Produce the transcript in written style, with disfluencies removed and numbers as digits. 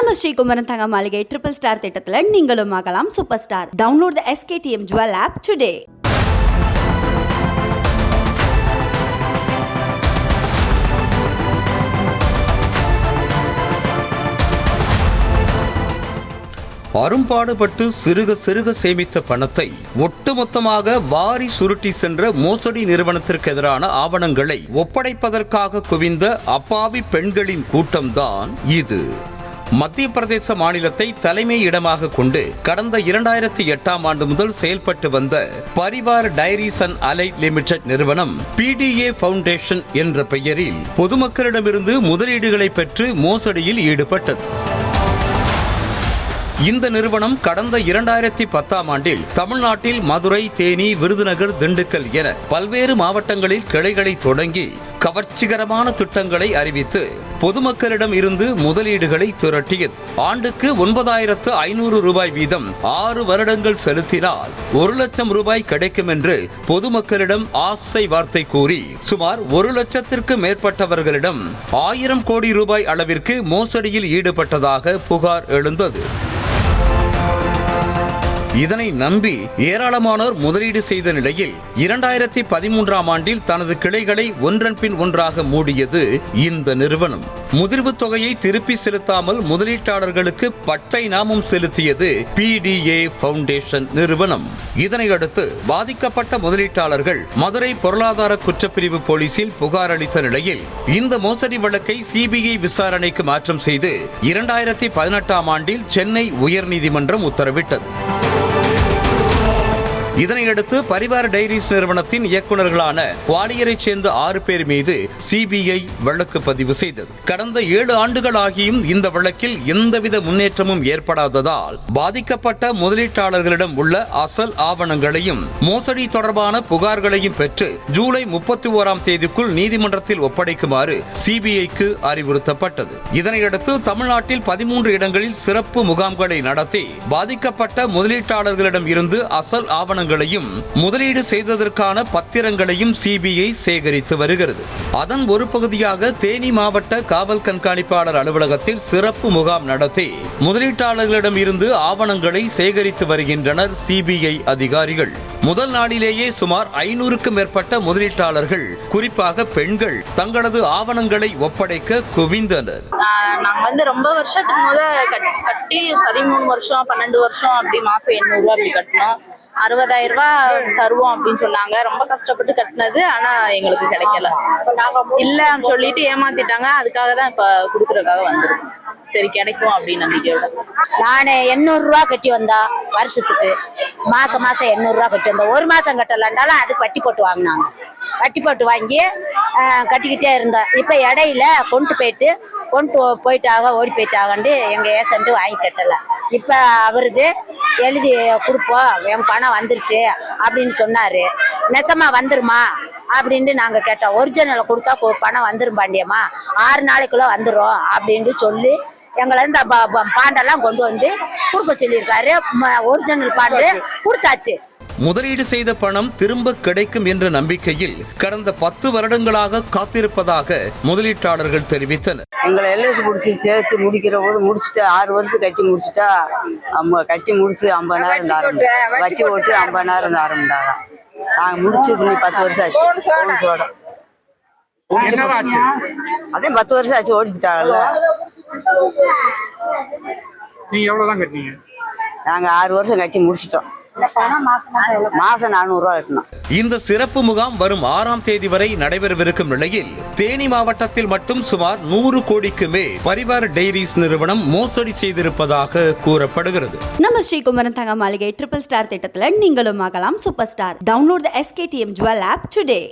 நம்ம ஸ்ரீகுமரன் தங்க மாளிகை ட்ரிபிள் ஸ்டார் திட்டத்துல நீங்களும் ஆகலாம் super star. Download the SKTM Jewel app today. அரும்பாடுபட்டு சிறுக சிறுக சேமித்த பணத்தை ஒட்டுமொத்தமாக வாரி சுருட்டி சென்ற மோசடி நிறுவனத்திற்கு எதிரான ஆவணங்களை ஒப்படைப்பதற்காக குவிந்த அப்பாவி பெண்களின் கூட்டம்தான் இது. மத்திய பிரதேச மாநிலத்தை தலைமை இடமாக கொண்டு கடந்த 2008ஆம் ஆண்டு முதல் செயல்பட்டு வந்த Parivar diaries and allied limited நிறுவனம் PDA ஃபவுண்டேஷன் என்ற பெயரில் பொதுமக்களிடமிருந்து முதலீடுகளை பெற்று மோசடியில் ஈடுபட்டது. இந்த நிறுவனம் கடந்த 2010ஆம் ஆண்டில் தமிழ்நாட்டில் மதுரை, தேனி, விருதுநகர், திண்டுக்கல் என பல்வேறு மாவட்டங்களில் கிளைகளை தொடங்கி கவர்ச்சிகரமான திட்டங்களை அறிவித்து பொதுமக்களிடம் இருந்து முதலீடுகளை திரட்டியது. ஆண்டுக்கு 9,500 ரூபாய் வீதம் 6 வருடங்கள் செலுத்தினால் 1 லட்சம் ரூபாய் கிடைக்கும் என்று பொதுமக்களிடம் ஆசை வார்த்தை கூறி சுமார் 1 லட்சத்திற்கு மேற்பட்டவர்களிடம் 1000 கோடி ரூபாய் அளவிற்கு மோசடியில் ஈடுபட்டதாக புகார் எழுந்தது. இதனை நம்பி ஏராளமானோர் முதலீடு செய்த நிலையில் 2013ஆம் ஆண்டில் தனது கிளைகளை ஒன்றன் பின் ஒன்றாக மூடியது இந்த நிறுவனம். முதிர்வு தொகையை திருப்பி செலுத்தாமல் முதலீட்டாளர்களுக்கு பட்டை நாமம் செலுத்தியது PDA ஃபவுண்டேஷன் நிறுவனம். இதனையடுத்து பாதிக்கப்பட்ட முதலீட்டாளர்கள் மதுரை பொருளாதார குற்றப்பிரிவு போலீசில் புகார் அளித்த நிலையில் இந்த மோசடி வழக்கை CBI விசாரணைக்கு மாற்றம் செய்து 2018ஆம் ஆண்டில் சென்னை உயர்நீதிமன்றம் உத்தரவிட்டது. இதனையடுத்து பரிவார் டைரிஸ் நிறுவனத்தின் இயக்குநர்களான குவாலியரைச் சேர்ந்த 6 பேர் மீது CBI வழக்கு பதிவு செய்தது. கடந்த 7 ஆண்டுகள் ஆகியும் இந்த வழக்கில் எந்தவித முன்னேற்றமும் ஏற்படாததால் பாதிக்கப்பட்ட முதலீட்டாளர்களிடம் உள்ள அசல் ஆவணங்களையும் மோசடி தொடர்பான புகார்களையும் பெற்று ஜூலை 31ஆம் தேதிக்குள் நீதிமன்றத்தில் ஒப்படைக்குமாறு CBIக்கு அறிவுறுத்தப்பட்டது. இதனையடுத்து தமிழ்நாட்டில் 13 இடங்களில் சிறப்பு முகாம்களை நடத்தி பாதிக்கப்பட்ட முதலீட்டாளர்களிடம் இருந்து அசல் ஆவணங்களையும் முதலீடு செய்ததற்கான பத்திரங்களையும் CBI சேகரித்து வருகிறது. அதன் ஒரு பகுதியாக தேனி மாவட்ட காவல் கண்காணிப்பாளர் அலுவலகத்தில் சிறப்பு முகாம் நடத்தி முதலீட்டாளர்களிடம் இருந்து ஆவணங்களை சேகரித்து வருகின்றனர் CBI அதிகாரிகள். முதல் நாளிலேயே சுமார் 500க்கும் மேற்பட்ட முதலீட்டாளர்கள், குறிப்பாக பெண்கள், தங்களது ஆவணங்களை ஒப்படைக்க குவிந்தனர். நாங்க ரொம்ப வருஷத்துக்கு முதல் கட்டி 13 வருஷம் 12 வருஷம் அப்படி மாசம் 800 ரூபாய் அப்படி கட்டணும். 60,000 ரூபாய் தருவோம் அப்படின்னு சொன்னாங்க. ரொம்ப கஷ்டப்பட்டு கட்டினது, ஆனா எங்களுக்கு கிடைக்கல. இல்லன்னு சொல்லிட்டு ஏமாத்திட்டாங்க. அதுக்காக தான் இப்ப குடுக்கறதுக்காக வந்துருக்கோம். சரி கிடைக்கும் அப்படின்னு நம்பிக்கையோட. நானே 800 ரூபா கட்டி வந்தா வருஷத்துக்கு மாசம் 800 ரூபா கட்டி வந்தோம். 1 மாசம் கட்டலன்னாலும் அதுக்கு வட்டி போட்டு வாங்கினாங்க. வட்டி போட்டு வாங்கி கட்டிக்கிட்டே இருந்தோம். இப்ப இடையில கொண்டு போயிட்டாங்க, ஓடி போயிட்டாங்கன்னு எங்க ஏசன்ட்டு வாங்கி கட்டல. இப்ப அவருக்கு எழுதி கொடுப்போம், என் பணம் வந்துருச்சு அப்படின்னு சொன்னாரு. நெசமா வந்துருமா அப்படின்ட்டு நாங்க கேட்டோம். ஒரிஜினலை கொடுத்தா பணம் வந்துரும் பாண்டியம்மா, 6 நாளைக்குள்ள வந்துடும் அப்படின்னு சொல்லி எங்களை இந்த பாண்டெல்லாம் கொண்டு வந்து கொடுக்க சொல்லியிருக்காரு. ஒரிஜினல் பாண்டு கொடுத்தாச்சு. முதலீடு செய்த பணம் திரும்ப கிடைக்கும் என்ற நம்பிக்கையில் கடந்த 10 வருடங்களாக காத்திருப்பதாக முதலீட்டாளர்கள் தெரிவித்தனர். எங்களை LIC முடிச்சு சேர்த்து முடிக்கிற போது முடிச்சுட்டு 6 வருஷம் கட்டி முடிச்சுட்டா கட்டி முடிச்சு 50,000 ஆரம்பிச்சு வட்டி போட்டு 50,000 ஆரம்பிட்டாங்க. நாங்க முடிச்சு 10 வருஷம் ஆச்சு. அதே 10 வருஷம் ஆச்சு, ஓடிட்டாங்கல்ல. நீங்க எவ்வளவுதான் கட்டினீங்க? நாங்க 6 வருஷம் கட்டி முடிச்சிட்டோம். மாசம் 400 ரூபாய் கட்டணும். இந்த சிறப்பு முகாம் வரும் 6ஆம் தேதி வரை நடைபெறவிருக்கும் நிலையில் தேனி மாவட்டத்தில் மட்டும் சுமார் 100 கோடிக்கு மேல் பரிவார் டைரிஸ் நிறுவனம் மோசடி செய்திருப்பதாக கூறப்படுகிறது. நம்ம ஸ்ரீகுமரன் தங்க மாளிகை ட்ரிபிள் ஸ்டார் திட்டத்துல நீங்களும் ஆகலாம் super star. Download the SKTM Jewel app today.